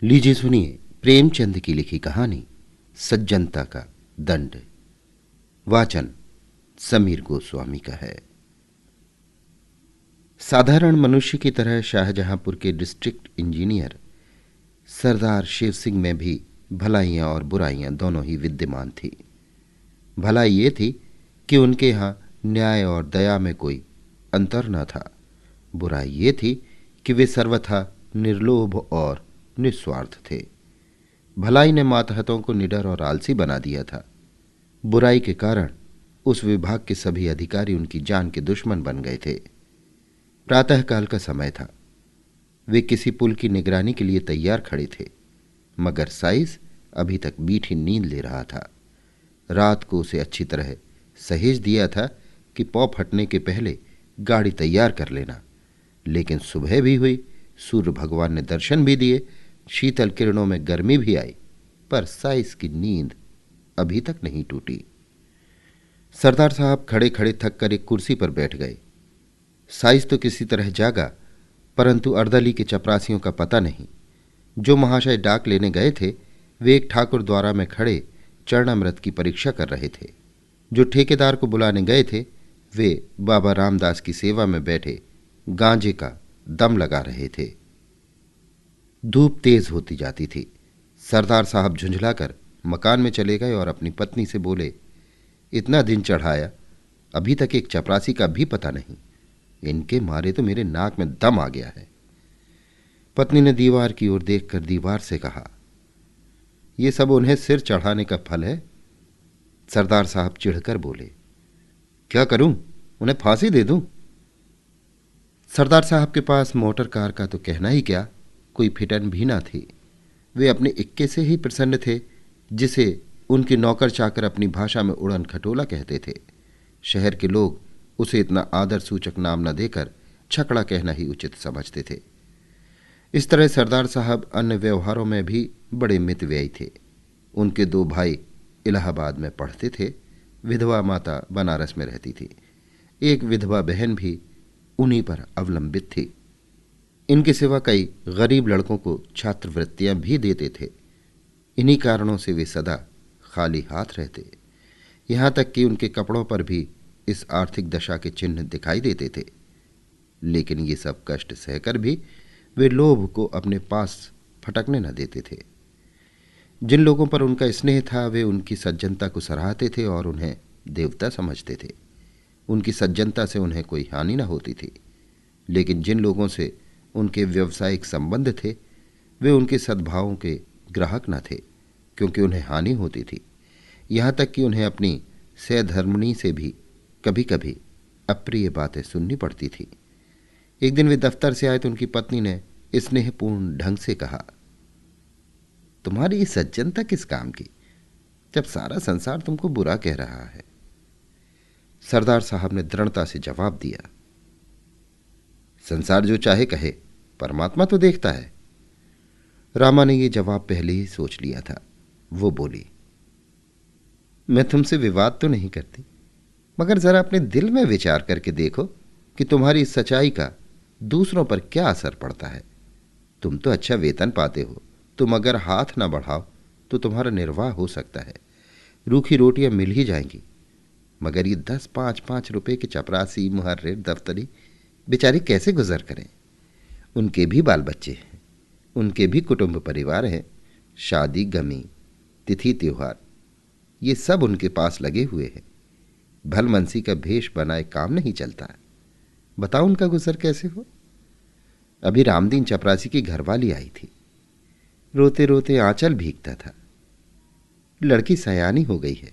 लीजिए सुनिए प्रेमचंद की लिखी कहानी सज्जनता का दंड। वाचन समीर गोस्वामी का है। साधारण मनुष्य की तरह शाहजहांपुर के डिस्ट्रिक्ट इंजीनियर सरदार शिव सिंह में भी भलाइयां और बुराइयां दोनों ही विद्यमान थी। भलाई ये थी कि उनके यहाँ न्याय और दया में कोई अंतर न था। बुराई ये थी कि वे सर्वथा निर्लोभ और निस्वार्थ थे। भलाई ने मातहतों को निडर और आलसी बना दिया था। बुराई के कारण उस विभाग के सभी अधिकारी उनकी जान के दुश्मन बन गए थे। प्रातःकाल का समय था। वे किसी पुल की निगरानी के लिए तैयार खड़े थे, मगर साइस अभी तक मीठी नींद ले रहा था। रात को उसे अच्छी तरह सहेज दिया था कि पौ फटने के पहले गाड़ी तैयार कर लेना। लेकिन सुबह भी हुई, सूर्य भगवान ने दर्शन भी दिए, शीतल किरणों में गर्मी भी आई, पर साइस की नींद अभी तक नहीं टूटी। सरदार साहब खड़े खड़े थक कर एक कुर्सी पर बैठ गए। साइस तो किसी तरह जागा, परंतु अर्दली के चपरासियों का पता नहीं। जो महाशय डाक लेने गए थे वे एक ठाकुर द्वारा में खड़े चरणामृत की परीक्षा कर रहे थे। जो ठेकेदार को बुलाने गए थे वे बाबा रामदास की सेवा में बैठे गांजे का दम लगा रहे थे। धूप तेज होती जाती थी। सरदार साहब झुंझलाकर मकान में चले गए और अपनी पत्नी से बोले, इतना दिन चढ़ाया, अभी तक एक चपरासी का भी पता नहीं। इनके मारे तो मेरे नाक में दम आ गया है। पत्नी ने दीवार की ओर देखकर दीवार से कहा, यह सब उन्हें सिर चढ़ाने का फल है। सरदार साहब चिढ़कर बोले, क्या करूं, उन्हें फांसी दे दूं? सरदार साहब के पास मोटर कार का तो कहना ही क्या, कोई फिटन भी ना थी। वे अपने इक्के से ही प्रसन्न थे, जिसे उनके नौकर चाकर अपनी भाषा में उड़न खटोला कहते थे। शहर के लोग उसे इतना आदर सूचक नाम न देकर छकड़ा कहना ही उचित समझते थे। इस तरह सरदार साहब अन्य व्यवहारों में भी बड़े मितव्ययी थे। उनके दो भाई इलाहाबाद में पढ़ते थे। विधवा माता बनारस में रहती थी। एक विधवा बहन भी उन्हीं पर अवलंबित थी। इनके सिवा कई गरीब लड़कों को छात्रवृत्तियां भी देते थे। इन्हीं कारणों से वे सदा खाली हाथ रहते। यहां तक कि उनके कपड़ों पर भी इस आर्थिक दशा के चिन्ह दिखाई देते थे। लेकिन ये सब कष्ट सहकर भी वे लोभ को अपने पास फटकने न देते थे। जिन लोगों पर उनका स्नेह था वे उनकी सज्जनता को सराहते थे और उन्हें देवता समझते थे। उनकी सज्जनता से उन्हें कोई हानि न होती थी। लेकिन जिन लोगों से उनके व्यावसायिक संबंध थे वे उनके सद्भावों के ग्राहक न थे, क्योंकि उन्हें हानि होती थी। यहाँ तक कि उन्हें अपनी सहधर्मिणी से भी कभी कभी अप्रिय बातें सुननी पड़ती थी। एक दिन वे दफ्तर से आए तो उनकी पत्नी ने स्नेहपूर्ण ढंग से कहा, तुम्हारी ये सज्जनता किस काम की, जब सारा संसार तुमको बुरा कह रहा है? सरदार साहब ने दृढ़ता से जवाब दिया, संसार जो चाहे कहे, परमात्मा तो देखता है। रामा ने यह जवाब पहले ही सोच लिया था। वो बोली, मैं तुमसे विवाद तो नहीं करती, मगर जरा अपने दिल में विचार करके देखो कि तुम्हारी इस सच्चाई का दूसरों पर क्या असर पड़ता है। तुम तो अच्छा वेतन पाते हो, तुम अगर हाथ ना बढ़ाओ तो तुम्हारा निर्वाह हो सकता है, रूखी रोटियां मिल ही जाएंगी। मगर ये 10-5 रुपए के चपरासी, मुहर्रिर, दफ्तरी बेचारे कैसे गुजर करें? उनके भी बाल बच्चे हैं, उनके भी कुटुंब परिवार हैं, शादी, गमी, तिथि, त्योहार, ये सब उनके पास लगे हुए हैं। भलमनसी का भेष बनाए काम नहीं चलता। बताओ उनका गुजर कैसे हो? अभी रामदीन चपरासी की घरवाली आई थी। रोते रोते आंचल भीगता था। लड़की सयानी हो गई है,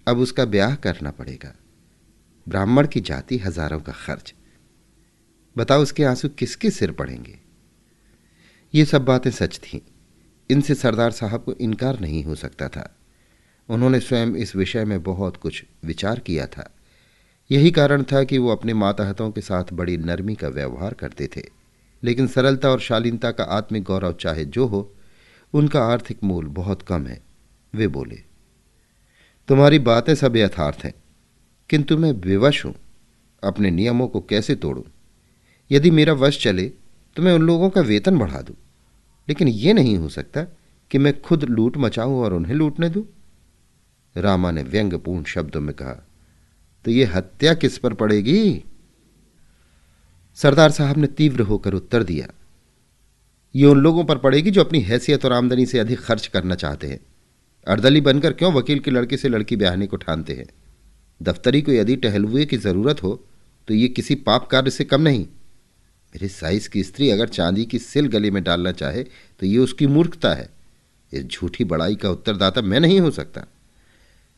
अब उसका ब्याह करना पड़ेगा। ब्राह्मण की जाति, हजारों का खर्च। बताओ उसके आंसू किसके सिर पड़ेंगे? ये सब बातें सच थीं। इनसे सरदार साहब को इनकार नहीं हो सकता था। उन्होंने स्वयं इस विषय में बहुत कुछ विचार किया था। यही कारण था कि वो अपने माताहतों के साथ बड़ी नरमी का व्यवहार करते थे। लेकिन सरलता और शालीनता का आत्मिक गौरव चाहे जो हो, उनका आर्थिक मूल बहुत कम है। वे बोले, तुम्हारी बातें सब यथार्थ हैं, किंतु मैं विवश हूं, अपने नियमों को कैसे तोड़ूं? यदि मेरा वश चले तो मैं उन लोगों का वेतन बढ़ा दूं, लेकिन ये नहीं हो सकता कि मैं खुद लूट मचाऊं और उन्हें लूटने दूं। रामा ने व्यंग्यपूर्ण शब्दों में कहा, तो ये हत्या किस पर पड़ेगी? सरदार साहब ने तीव्र होकर उत्तर दिया, ये उन लोगों पर पड़ेगी जो अपनी हैसियत और आमदनी से अधिक खर्च करना चाहते हैं। अर्दली बनकर क्यों वकील के लड़के से लड़की ब्याहने को ठानते हैं? दफ्तरी को यदि टहलुए की जरूरत हो तो ये किसी पाप कार्य से कम नहीं। मेरे साइज की स्त्री अगर चांदी की सिल गले में डालना चाहे तो ये उसकी मूर्खता है। इस झूठी बड़ाई का उत्तरदाता मैं नहीं हो सकता।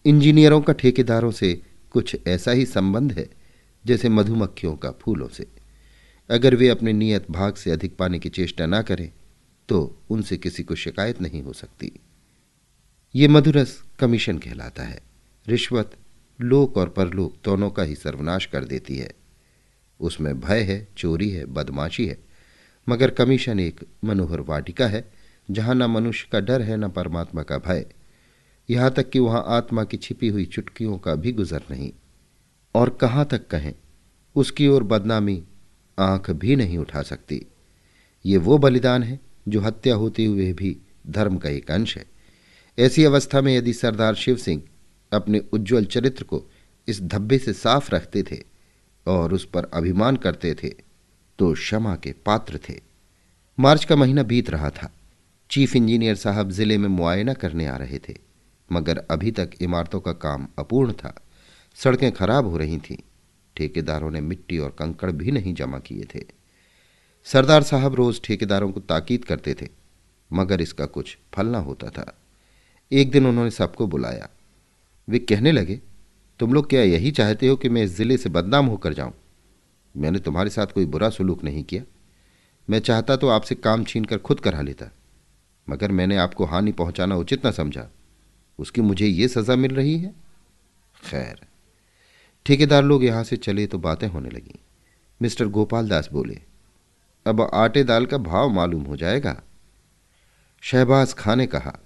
इंजीनियरों का ठेकेदारों से कुछ ऐसा ही संबंध है जैसे मधुमक्खियों का फूलों से। अगर वे अपने नियत भाग से अधिक पाने की चेष्टा ना करें तो उनसे किसी को शिकायत नहीं हो सकती। ये मधुरस कमीशन कहलाता है। रिश्वत लोक और परलोक दोनों का ही सर्वनाश कर देती है। उसमें भय है, चोरी है, बदमाशी है, मगर कमीशन एक मनोहर वाटिका है जहां न मनुष्य का डर है न परमात्मा का भय, यहां तक कि वहां आत्मा की छिपी हुई चुटकियों का भी गुजर नहीं। और कहां तक कहें, उसकी ओर बदनामी आंख भी नहीं उठा सकती। ये वो बलिदान है जो हत्या होते हुए भी धर्म का एक अंश है। ऐसी अवस्था में यदि सरदार शिव सिंह अपने उज्ज्वल चरित्र को इस धब्बे से साफ रखते थे और उस पर अभिमान करते थे तो क्षमा के पात्र थे। मार्च का महीना बीत रहा था। चीफ इंजीनियर साहब जिले में मुआयना करने आ रहे थे, मगर अभी तक इमारतों का काम अपूर्ण था। सड़कें खराब हो रही थीं। ठेकेदारों ने मिट्टी और कंकड़ भी नहीं जमा किए थे। सरदार साहब रोज ठेकेदारों को ताकीद करते थे, मगर इसका कुछ फल न होता था। एक दिन उन्होंने सबको बुलाया। वे कहने लगे, तुम लोग क्या यही चाहते हो कि मैं इस जिले से बदनाम होकर जाऊं? मैंने तुम्हारे साथ कोई बुरा सलूक नहीं किया। मैं चाहता तो आपसे काम छीन कर खुद करा लेता, मगर मैंने आपको हानि पहुंचाना उचित न समझा। उसकी मुझे ये सजा मिल रही है। खैर, ठेकेदार लोग यहां से चले तो बातें होने लगीं। मिस्टर गोपाल दास बोले, अब आटे दाल का भाव मालूम हो जाएगा। शहबाज खां ने कहा,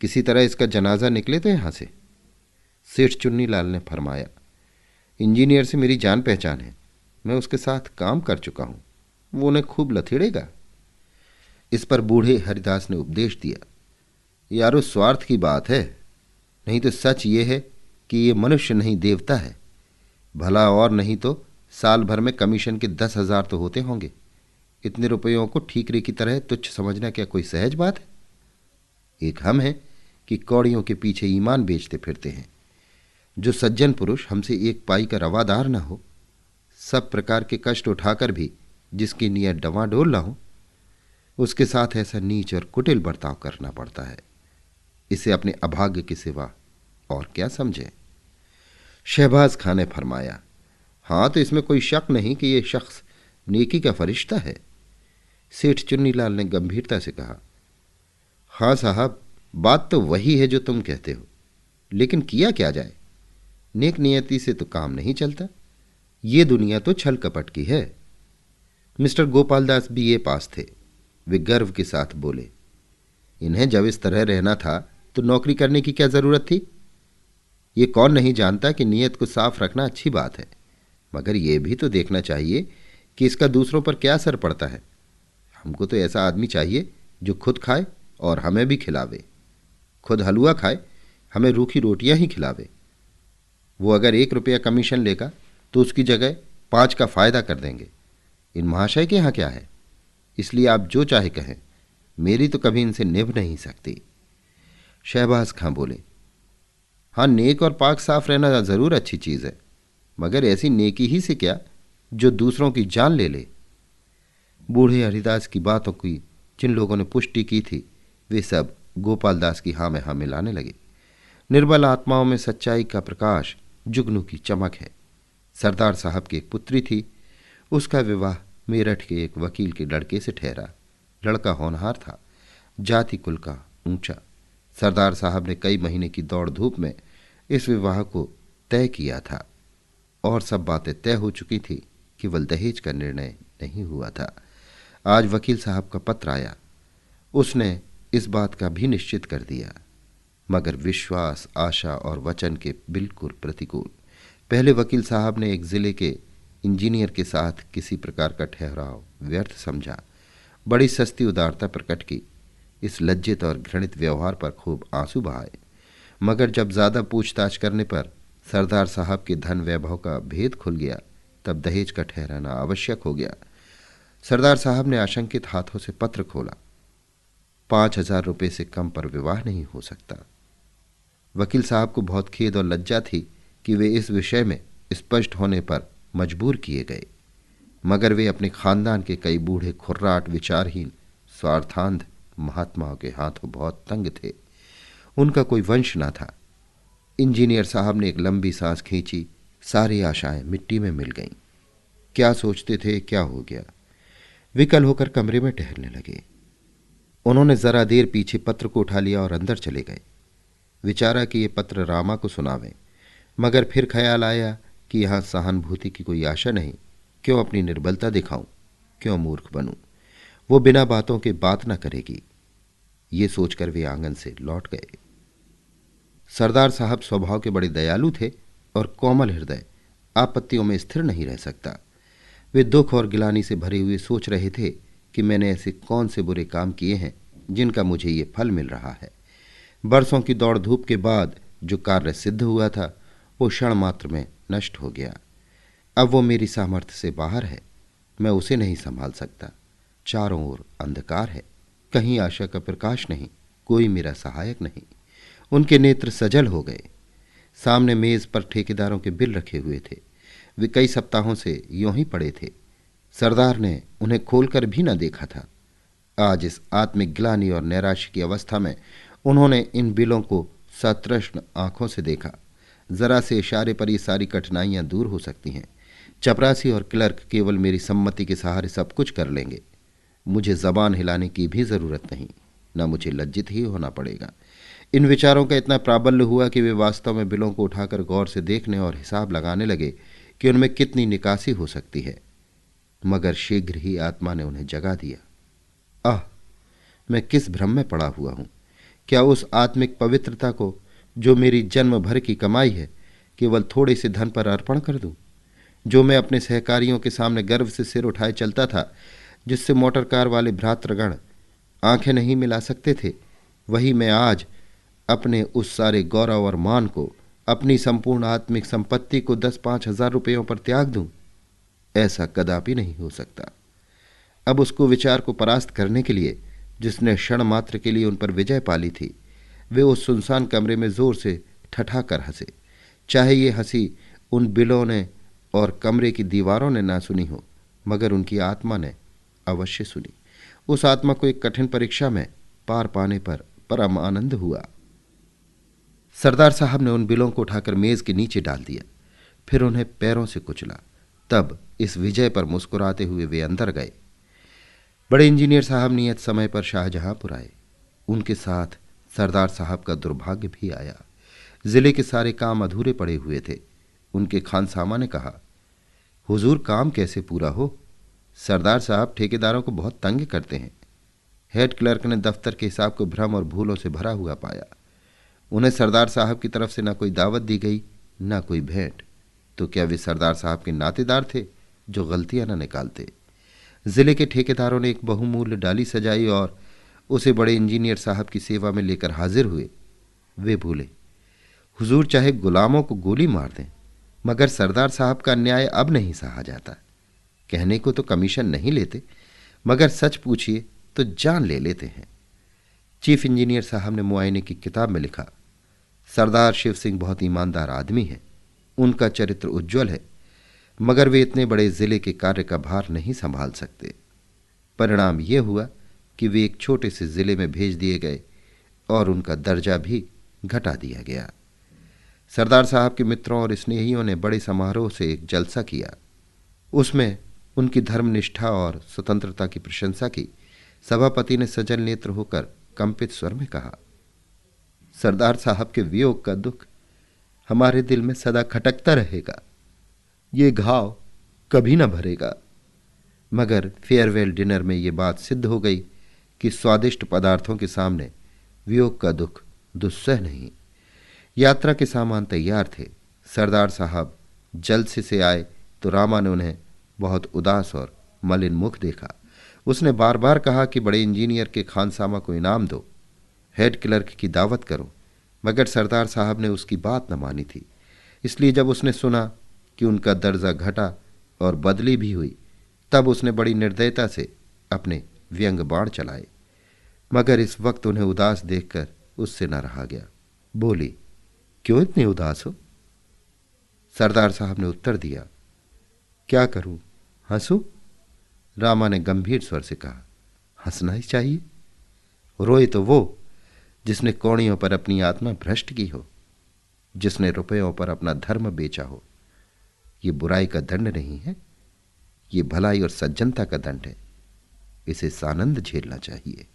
किसी तरह इसका जनाजा निकले तो यहां से। सेठ चुन्नीलाल ने फरमाया, इंजीनियर से मेरी जान पहचान है, मैं उसके साथ काम कर चुका हूं, वो उन्हें खूब लथेड़ेगा। इस पर बूढ़े हरिदास ने उपदेश दिया, यारो स्वार्थ की बात है, नहीं तो सच ये है कि ये मनुष्य नहीं देवता है। भला और नहीं तो साल भर में कमीशन के 10,000 तो होते होंगे। इतने रुपयों को ठीकरे की तरह तुच्छ समझना क्या कोई सहज बात है? एक हम हैं कि कौड़ियों के पीछे ईमान बेचते फिरते हैं। जो सज्जन पुरुष हमसे एक पाई का रवादार न हो, सब प्रकार के कष्ट उठाकर भी जिसकी नीयत डवाडोल न हो, उसके साथ ऐसा नीच और कुटिल बर्ताव करना पड़ता है। इसे अपने अभाग्य के सिवा और क्या समझे? शहबाज खां ने फरमाया, हाँ तो इसमें कोई शक नहीं कि यह शख्स नेकी का फरिश्ता है। सेठ चुन्नीलाल ने गंभीरता से कहा, हाँ साहब, बात तो वही है जो तुम कहते हो, लेकिन किया क्या जाए? नेक नियति से तो काम नहीं चलता। ये दुनिया तो छल कपट की है। मिस्टर गोपालदास बीए पास थे। वे गर्व के साथ बोले, इन्हें जब इस तरह रहना था तो नौकरी करने की क्या जरूरत थी? ये कौन नहीं जानता कि नीयत को साफ रखना अच्छी बात है, मगर यह भी तो देखना चाहिए कि इसका दूसरों पर क्या असर पड़ता है। हमको तो ऐसा आदमी चाहिए जो खुद खाए और हमें भी खिलावे। खुद हलवा खाए, हमें रूखी रोटियां ही खिलावे। वो अगर 1 रुपया कमीशन लेगा तो उसकी जगह 5 का फायदा कर देंगे। इन महाशय के यहाँ क्या है? इसलिए आप जो चाहे कहें, मेरी तो कभी इनसे निभ नहीं सकती। शहबाज खां बोले, हाँ, नेक और पाक साफ रहना जरूर अच्छी चीज है, मगर ऐसी नेकी ही से क्या जो दूसरों की जान ले ले। बूढ़े हरिदास की बातों की जिन लोगों ने पुष्टि की थी, वे सब गोपालदास की हाँ में हाँ मिलाने लगे। निर्बल आत्माओं में सच्चाई का प्रकाश, जुगनू की चमक है। सरदार साहब की एक पुत्री थी। उसका विवाह मेरठ के एक वकील के लड़के से ठहरा। लड़का होनहार था, जाति कुल का ऊंचा। सरदार साहब ने कई महीने की दौड़ धूप में इस विवाह को तय किया था और सब बातें तय हो चुकी थी, केवल दहेज का निर्णय नहीं हुआ था। आज वकील साहब का पत्र आया। उसने इस बात का भी निश्चित कर दिया, मगर विश्वास, आशा और वचन के बिल्कुल प्रतिकूल। पहले वकील साहब ने एक जिले के इंजीनियर के साथ किसी प्रकार का ठहराव व्यर्थ समझा। बड़ी सस्ती उदारता प्रकट की। इस लज्जित और घृणित व्यवहार पर खूब आंसू बहाए, मगर जब ज्यादा पूछताछ करने पर सरदार साहब के धन वैभव का भेद खुल गया, तब दहेज का ठहराना आवश्यक हो गया। सरदार साहब ने आशंकित हाथों से पत्र खोला। 5,000 रुपये से कम पर विवाह नहीं हो सकता। वकील साहब को बहुत खेद और लज्जा थी कि वे इस विषय में स्पष्ट होने पर मजबूर किए गए, मगर वे अपने खानदान के कई बूढ़े खुर्राट विचारहीन स्वार्थांध महात्माओं के हाथों बहुत तंग थे। उनका कोई वंश न था। इंजीनियर साहब ने एक लंबी सांस खींची। सारी आशाएं मिट्टी में मिल गईं। क्या सोचते थे, क्या हो गया? विकल होकर कमरे में टहलने लगे। उन्होंने जरा देर पीछे पत्र को उठा लिया और अंदर चले गए। विचारा कि ये पत्र रामा को सुनावें, मगर फिर ख्याल आया कि यहां सहानुभूति की कोई आशा नहीं। क्यों अपनी निर्बलता दिखाऊं, क्यों मूर्ख बनूं? वो बिना बातों के बात न करेगी। ये सोचकर वे आंगन से लौट गए। सरदार साहब स्वभाव के बड़े दयालु थे और कोमल हृदय आपत्तियों में स्थिर नहीं रह सकता। वे दुख और गिलानी से भरे हुए सोच रहे थे कि मैंने ऐसे कौन से बुरे काम किए हैं जिनका मुझे ये फल मिल रहा है। बरसों की दौड़ धूप के बाद जो कार्य सिद्ध हुआ था वो क्षण मात्र में नष्ट हो गया। अब वो मेरी सामर्थ्य से बाहर है। मैं उसे नहीं संभाल सकता। चारों ओर अंधकार है, कहीं आशा का प्रकाश नहीं, कोई मेरा सहायक नहीं। उनके नेत्र सजल हो गए। सामने मेज पर ठेकेदारों के बिल रखे हुए थे। वे कई सप्ताहों से यूं ही पड़े थे। सरदार ने उन्हें खोलकर भी न देखा था। आज इस आत्मिक ग्लानि और नैराश्य की अवस्था में उन्होंने इन बिलों को सतृष्ण आंखों से देखा। जरा से इशारे पर ये सारी कठिनाइयां दूर हो सकती हैं। चपरासी और क्लर्क केवल मेरी सम्मति के सहारे सब कुछ कर लेंगे। मुझे जबान हिलाने की भी जरूरत नहीं, न मुझे लज्जित ही होना पड़ेगा। इन विचारों का इतना प्राबल्य हुआ कि वे वास्तव में बिलों को उठाकर गौर से देखने और हिसाब लगाने लगे कि उनमें कितनी निकासी हो सकती है। मगर शीघ्र ही आत्मा ने उन्हें जगा दिया। आह, मैं किस भ्रम में पड़ा हुआ हूं! क्या उस आत्मिक पवित्रता को जो मेरी जन्म भर की कमाई है केवल थोड़े से धन पर अर्पण कर दूं? जो मैं अपने सहकारियों के सामने गर्व से सिर उठाए चलता था, जिससे मोटर कार वाले भ्रातृगण आंखें नहीं मिला सकते थे, वही मैं आज अपने उस सारे गौरव और मान को, अपनी संपूर्ण आत्मिक संपत्ति को 10-5 हजार रुपयों पर त्याग दूं? ऐसा कदापि नहीं हो सकता। अब उसको विचार को परास्त करने के लिए, जिसने क्षण मात्र के लिए उन पर विजय पाली थी, वे उस सुनसान कमरे में जोर से ठठाकर हंसे। चाहे ये हंसी उन बिलों ने और कमरे की दीवारों ने ना सुनी हो, मगर उनकी आत्मा ने अवश्य सुनी। उस आत्मा को एक कठिन परीक्षा में पार पाने पर परम आनंद हुआ। सरदार साहब ने उन बिलों को उठाकर मेज के नीचे डाल दिया, फिर उन्हें पैरों से कुचला। तब इस विजय पर मुस्कुराते हुए वे अंदर गए। बड़े इंजीनियर साहब नियत समय पर शाहजहांपुर आए। उनके साथ सरदार साहब का दुर्भाग्य भी आया। जिले के सारे काम अधूरे पड़े हुए थे। उनके खानसामा ने कहा, हुजूर, काम कैसे पूरा हो? सरदार साहब ठेकेदारों को बहुत तंग करते हैं। हेड क्लर्क ने दफ्तर के हिसाब को भ्रम और भूलों से भरा हुआ पाया। उन्हें सरदार साहब की तरफ से न कोई दावत दी गई, न कोई भेंट। तो क्या वे सरदार साहब के नातेदार थे जो गलतियां न निकालते? जिले के ठेकेदारों ने एक बहुमूल्य डाली सजाई और उसे बड़े इंजीनियर साहब की सेवा में लेकर हाजिर हुए। वे बोले, हुजूर चाहे गुलामों को गोली मार दें, मगर सरदार साहब का अन्याय अब नहीं सहा जाता। कहने को तो कमीशन नहीं लेते, मगर सच पूछिए तो जान ले लेते हैं। चीफ इंजीनियर साहब ने मुआयने की किताब में लिखा, सरदार शिव सिंह बहुत ईमानदार आदमी हैं। उनका चरित्र उज्ज्वल है, मगर वे इतने बड़े जिले के कार्य का भार नहीं संभाल सकते। परिणाम यह हुआ कि वे एक छोटे से जिले में भेज दिए गए और उनका दर्जा भी घटा दिया गया। सरदार साहब के मित्रों और स्नेहियों ने बड़े समारोह से एक जलसा किया। उसमें उनकी धर्मनिष्ठा और स्वतंत्रता की प्रशंसा की। सभापति ने सजल नेत्र होकर कंपित स्वर में कहा, सरदार साहब के वियोग का दुख हमारे दिल में सदा खटकता रहेगा। ये घाव कभी न भरेगा। मगर फेयरवेल डिनर में ये बात सिद्ध हो गई कि स्वादिष्ट पदार्थों के सामने वियोग का दुख दुस्सह नहीं। यात्रा के सामान तैयार थे। सरदार साहब जल्द से आए तो रामा ने उन्हें बहुत उदास और मलिन मुख देखा। उसने बार बार कहा कि बड़े इंजीनियर के खानसामा को इनाम दो, हेड क्लर्क की दावत करो, मगर सरदार साहब ने उसकी बात न मानी थी। इसलिए जब उसने सुना कि उनका दर्जा घटा और बदली भी हुई, तब उसने बड़ी निर्दयता से अपने व्यंग बाण चलाए। मगर इस वक्त उन्हें उदास देखकर उससे न रहा गया। बोली, क्यों इतने उदास हो? सरदार साहब ने उत्तर दिया, क्या करूं, हंसू? रामा ने गंभीर स्वर से कहा, हंसना ही चाहिए। रोए तो वो जिसने कौड़ियों पर अपनी आत्मा भ्रष्ट की हो, जिसने रुपयों पर अपना धर्म बेचा हो। ये बुराई का दंड नहीं है, ये भलाई और सज्जनता का दंड है। इसे सानंद झेलना चाहिए।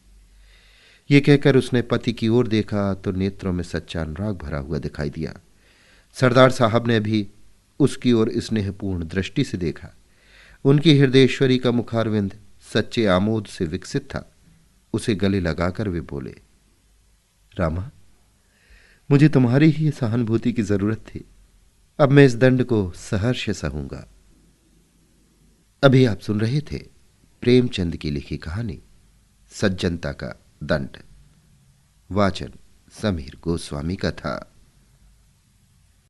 ये कहकर उसने पति की ओर देखा तो नेत्रों में सच्चा अनुराग भरा हुआ दिखाई दिया। सरदार साहब ने भी उसकी ओर स्नेहपूर्ण दृष्टि से देखा। उनकी हृदयेश्वरी का मुखारविंद सच्चे आमोद से विकसित था। उसे गले लगाकर वे बोले, रामा, मुझे तुम्हारी ही सहानुभूति की जरूरत थी। अब मैं इस दंड को सहर्ष सहूंगा। अभी आप सुन रहे थे प्रेमचंद की लिखी कहानी सज्जनता का दंड। वाचन समीर गोस्वामी का था।